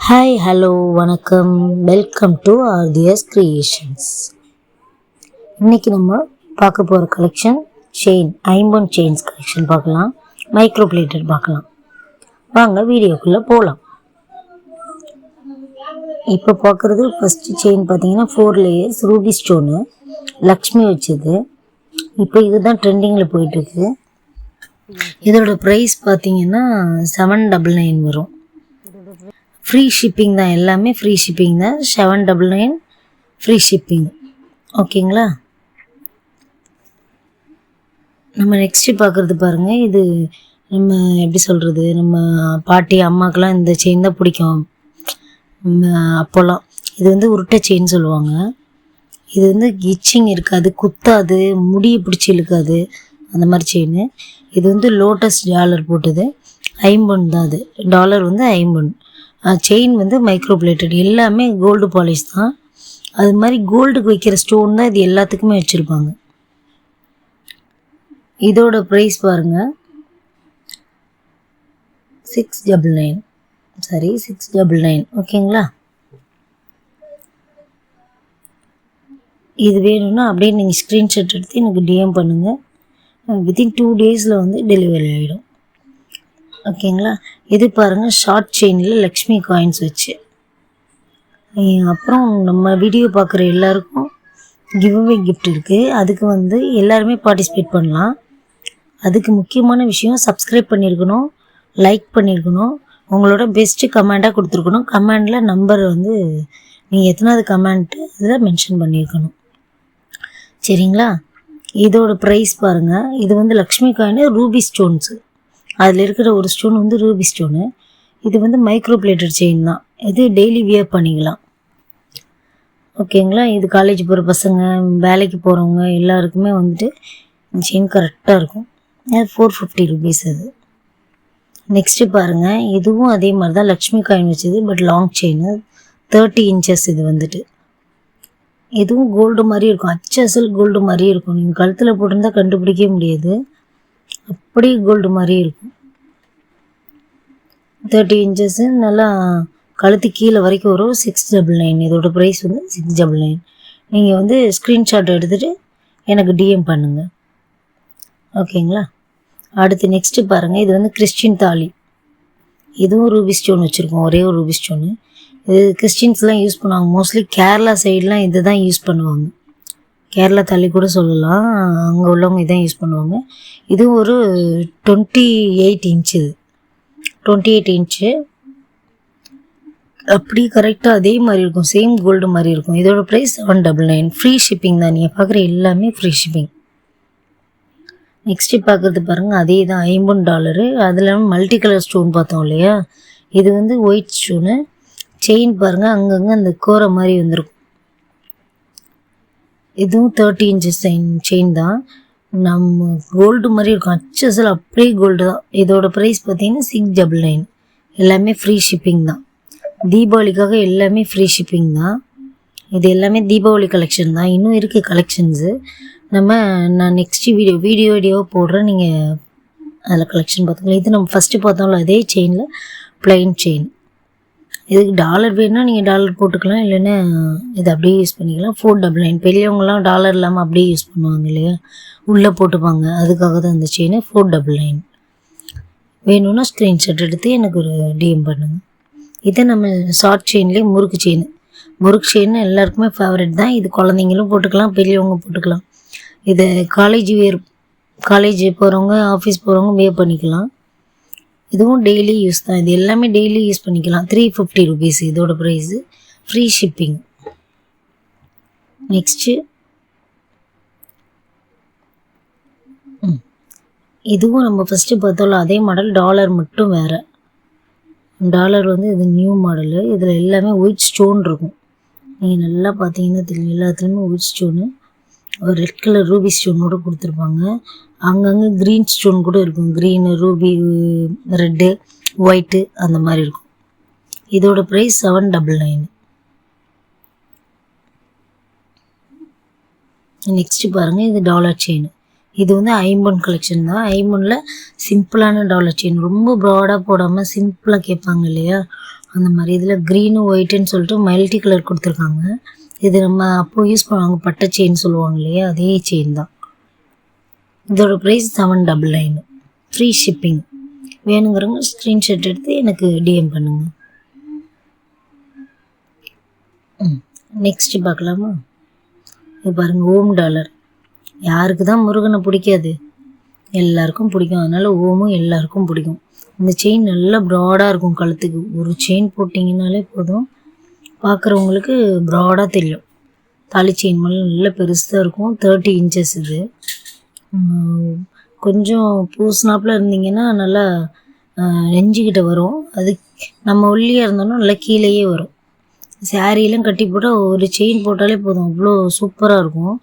Hi hello வணக்கம், welcome to RTS creations. இன்றைக்கி நம்ம பார்க்க போகிற கலெக்ஷன் ஐம்பொன் செயின்ஸ் கலெக்ஷன் பார்க்கலாம். மைக்ரோ பிளேட்டட் பார்க்கலாம். வாங்க வீடியோக்குள்ளே போகலாம். இப்போ பார்க்குறது ஃபஸ்ட்டு செயின் பார்த்தீங்கன்னா 4 லேயர்ஸ் ரூபி ஸ்டோனு லக்ஷ்மி வச்சது. இப்போ இதுதான் ட்ரெண்டிங்கில் போயிட்டுருக்கு. இதோட ப்ரைஸ் பார்த்தீங்கன்னா 799 வரும். ஃப்ரீ ஷிப்பிங் தான், எல்லாமே ஃப்ரீ ஷிப்பிங் தான். 799 ஃப்ரீ ஷிப்பிங். ஓகேங்களா? நம்ம நெக்ஸ்ட்டு பார்க்குறது பாருங்கள். இது நம்ம எப்படி சொல்கிறது, நம்ம பாட்டி அம்மாக்கெலாம் இந்த செயின் தான் பிடிக்கும் அப்போல்லாம். இது வந்து உருட்டை செயின் சொல்லுவாங்க. இது வந்து இச்சிங் இருக்காது, குத்தாது, முடியை பிடிச்சி இழுக்காது, அந்த மாதிரி செயின். இது வந்து லோட்டஸ் டாலர் போட்டது. ஐம்பொன் தான் அது. டாலர் வந்து ஐம்பொன். செயின் வந்து மைக்ரோ பிளேட்டட், எல்லாமே கோல்டு பாலிஷ் தான். அது மாதிரி கோல்டுக்கு வைக்கிற ஸ்டோன் தான் இது எல்லாத்துக்குமே வச்சுருப்பாங்க. இதோட ப்ரைஸ் பாருங்கள் 699. ஓகேங்களா? இது வேணும்னா அப்படியே நீங்கள் ஸ்க்ரீன்ஷாட் எடுத்து எனக்கு டிஎம் பண்ணுங்கள். வித்தின் 2 டேஸில் வந்து டெலிவரி ஆகிடும். ஓகேங்களா? இது பாருங்கள், ஷார்ட் செயினில் லக்ஷ்மி காயின்ஸ் வச்சு. அப்புறம் நம்ம வீடியோ பார்க்குற எல்லாருக்கும் கிவ்அவே கிஃப்ட் இருக்குது. அதுக்கு வந்து எல்லாருமே பார்ட்டிசிபேட் பண்ணலாம். அதுக்கு முக்கியமான விஷயம் சப்ஸ்கிரைப் பண்ணியிருக்கணும், லைக் பண்ணியிருக்கணும், உங்களோட பெஸ்ட்டு கமெண்ட்டாக கொடுத்துருக்கணும். கமெண்டில் நம்பர் வந்து நீங்கள் எத்தனாவது கமெண்ட்டு அதில் மென்ஷன் பண்ணியிருக்கணும். சரிங்களா? இதோட ப்ரைஸ் பாருங்கள். இது வந்து லக்ஷ்மி காயின் ரூபி ஸ்டோன்ஸு. அதில் இருக்கிற ஒரு ஸ்டோன் வந்து ரூபி ஸ்டோனு. இது வந்து மைக்ரோ பிளேட்டட் செயின் தான். இது டெய்லி வியர் பண்ணிக்கலாம். ஓகேங்களா? இது காலேஜ் போகிற பசங்க, வேலைக்கு போகிறவங்க எல்லாருக்குமே வந்துட்டு இந்த செயின் கரெக்டாக இருக்கும். அது 450 ருபீஸ் அது. நெக்ஸ்ட்டு பாருங்கள். இதுவும் அதே மாதிரி தான், லக்ஷ்மி காயின் வச்சது, பட் லாங் செயின், 30 இன்ச்சஸ். இது வந்துட்டு இதுவும் கோல்டு மாதிரி இருக்கும், அச்சல் கோல்டு மாதிரி இருக்கும். நீங்கள் கழுத்தில் போட்டிருந்தால் கண்டுபிடிக்கவே முடியாது, அப்படியே கோல்டு மாதிரி இருக்கும். 30 இன்ச்சஸ்ஸு, நல்லா கழுத்து கீழே வரைக்கும் வரும். 699. இதோட ப்ரைஸ் வந்து 699. நீங்கள் வந்து ஸ்க்ரீன்ஷாட் எடுத்துகிட்டு எனக்கு டிஎம் பண்ணுங்கள். ஓகேங்களா? அடுத்து நெக்ஸ்ட்டு பாருங்கள். இது வந்து கிறிஸ்டின் தாலி. இதுவும் ரூபி ஸ்டோன் வச்சுருக்கோம், ஒரே ஒரு ரூபி ஸ்டோனு. இது கிறிஸ்டின்ஸ்லாம் யூஸ் பண்ணுவாங்க. மோஸ்ட்லி கேரளா சைட்லாம் இது தான் யூஸ் பண்ணுவாங்க. கேரளா தாலி கூட சொல்லலாம், அங்கே உள்ளவங்க இதான் யூஸ் பண்ணுவாங்க. இது ஒரு 28 இன்ச்சு. இது 28 இன்ச்சு. அப்படி கரெக்டாக அதே மாதிரி இருக்கும், சேம் கோல்டு மாதிரி இருக்கும். இதோட ப்ரைஸ் 799. ஃப்ரீ ஷிப்பிங் தான். நீங்கள் பார்க்குற எல்லாமே ஃப்ரீ ஷிப்பிங். நெக்ஸ்ட்டு பார்க்குறது பாருங்கள். அதே தான் $50. அதில் மல்டி கலர் ஸ்டோன் பார்த்தோம் இல்லையா? இது வந்து ஒயிட் ஸ்டோனு. செயின் பாருங்கள், அங்கங்கே அந்த கோரை மாதிரி வந்துருக்கும். இதுவும் 30 இன்ச்சஸ் செயின் தான். நம்ம கோல்டு மாதிரி இருக்கும், அச்சல் அப்படியே கோல்டு தான். இதோட ப்ரைஸ் பார்த்தீங்கன்னா 699. எல்லாமே ஃப்ரீ ஷிப்பிங் தான். தீபாவளிக்காக எல்லாமே ஃப்ரீ ஷிப்பிங் தான். இது எல்லாமே தீபாவளி கலெக்ஷன் தான். இன்னும் இருக்குது கலெக்ஷன்ஸு. நான் நெக்ஸ்ட்டு வீடியோ போடுறேன், நீங்கள் அதில் கலெக்ஷன் பார்த்துக்கலாம். இது நம்ம ஃபஸ்ட்டு பார்த்தோம்ல அதே செயினில் ப்ளைன் செயின். இதுக்கு டாலர் வேணும்னா நீங்கள் டாலர் போட்டுக்கலாம், இல்லைன்னா இது அப்படியே யூஸ் பண்ணிக்கலாம். 499. பெரியவங்களாம் டாலர் இல்லாமல் அப்படியே யூஸ் பண்ணுவாங்க இல்லையா, உள்ளே போட்டுப்பாங்க. அதுக்காக தான் இந்த செயின் 499. வேணும்னா ஸ்க்ரீன்ஷாட் எடுத்து எனக்கு ஒரு டிஎம் பண்ணுங்கள். இதை நம்ம ஷார்ட் செயின்லேயே முறுக்கு செயின் எல்லாருக்குமே ஃபேவரட் தான். இது குழந்தைங்களும் போட்டுக்கலாம், பெரியவங்க போட்டுக்கலாம். இதை காலேஜ் போகிறவங்க, ஆஃபீஸ் போகிறவங்க வியர் பண்ணிக்கலாம். இதுவும் டெய்லி யூஸ் தான். இது எல்லாமே டெய்லி யூஸ் பண்ணிக்கலாம். 350 ருபீஸ் இதோட ப்ரைஸு. Free shipping. நெக்ஸ்ட்டு இதுவும் நம்ம ஃபஸ்ட்டு பார்த்தோம்ல அதே மாடல், டாலர் மட்டும் வேறு. டாலர் வந்து இது நியூ மாடலு. இதில் எல்லாமே ஒயிட் ஸ்டோன் இருக்கும். நீங்கள் நல்லா பார்த்தீங்கன்னா தெரியும், எல்லாத்துலேயுமே ஒயிட் ஸ்டோனு. ஒரு ரெட் கலர் ரூபி ஸ்டோனோடு கொடுத்துருப்பாங்க. அங்கங்கே க்ரீன் ஸ்டோன் கூட இருக்கும். க்ரீனு, ரூபி, ரெட்டு, ஒயிட்டு அந்த மாதிரி இருக்கும். இதோட ப்ரைஸ் 799. நெக்ஸ்ட்டு பாருங்கள். இது டாலர் செயின். இது வந்து ஐம்பொன் கலெக்ஷன் தான். ஐம்பொனில் சிம்பிளான டாலர் செயின், ரொம்ப ப்ராடாக போடாமல் சிம்பிளாக கேட்பாங்க இல்லையா, அந்த மாதிரி. இதில் க்ரீனு ஒயிட்டுன்னு சொல்லிட்டு மல்டி கலர் கொடுத்துருக்காங்க. இது நம்ம அப்போ யூஸ் பண்ணுவாங்க பட்டை செயின் சொல்லுவாங்க இல்லையா, அதே செயின் தான். இதோட ப்ரைஸ் 799, ஃப்ரீ ஷிப்பிங். வேணுங்கிறவங்க ஸ்க்ரீன்ஷாட் எடுத்து எனக்கு டிஎம் பண்ணுங்க. நெக்ஸ்ட்டு பார்க்கலாமா? இது பாருங்கள், ஓம் டாலர். யாருக்கு தான் முருகனை பிடிக்காது, எல்லாருக்கும் பிடிக்கும். அதனால் ஓமும் எல்லாருக்கும் பிடிக்கும். இந்த செயின் நல்லா ப்ராடாக இருக்கும் கழுத்துக்கு. ஒரு செயின் போட்டிங்கனாலே போதும், பார்க்குறவங்களுக்கு ப்ராடாக தெரியும். தாலி செயின் மேலே நல்லா பெருசாக இருக்கும். 30 இன்ச்சஸ் இது. கொஞ்சம் பூசினாப்பில் இருந்தீங்கன்னா நல்லா நெஞ்சுக்கிட்ட வரும். அது நம்ம ஒல்லியாக இருந்தோம்னா நல்லா கீழேயே வரும். சாரீலாம் கட்டி போட்டால் ஒரு செயின் போட்டாலே போதும், அவ்வளோ சூப்பராக இருக்கும்.